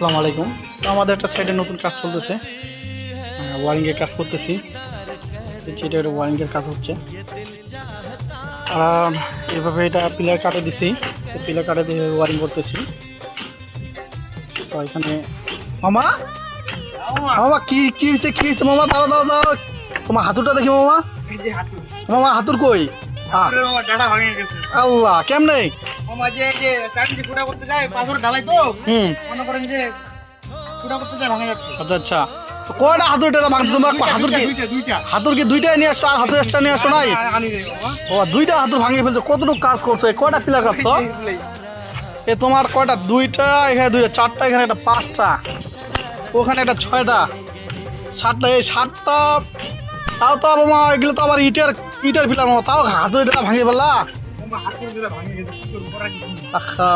আসসালামু আলাইকুম। তো আমাদের একটা সাইডে নতুন কাজ চলতেছে, ওয়ারিংয়ের কাজ করতেছি। যেটা একটা ওয়ারিংয়ের কাজ হচ্ছে, আর এভাবে এটা পিলার কাটে দিছি। পিলার কাটে দিয়ে ওয়ারিং করতেছি। তো এখানে মামা মামা কি কি হয়েছে কি হয়েছে মামা? দাঁড়া দাঁড়া দাঁড়া, তোমার হাতুরটা দেখি মামা। মামা হাতুর কই? আল্লাহ কেমনে? আচ্ছা আচ্ছা, কয়টা হাতুর এটা ভাঙছে তোমার? হাতুর কি দুইটাই নিয়ে আসছো? আর হাতুর এক্সট্রা নিয়ে আসছো নাই? ও দুইটা হাতুর ভাঙিয়ে ফেলছো। কতটুকু কাজ করছো? কয়টা পিলার কাটছো? এ তোমার কয়টা? দুইটা, এখানে দুইটা, চারটা, এখানে একটা পাঁচটা, ওখানে একটা ছয়টা, সাতটা। এই সাতটা তাও তো মামা, এগুলো তো আবার ইটের ইটের পিলার মামা, তাও হাতুর এটা ভাঙিয়ে ফেললা। আচ্ছা।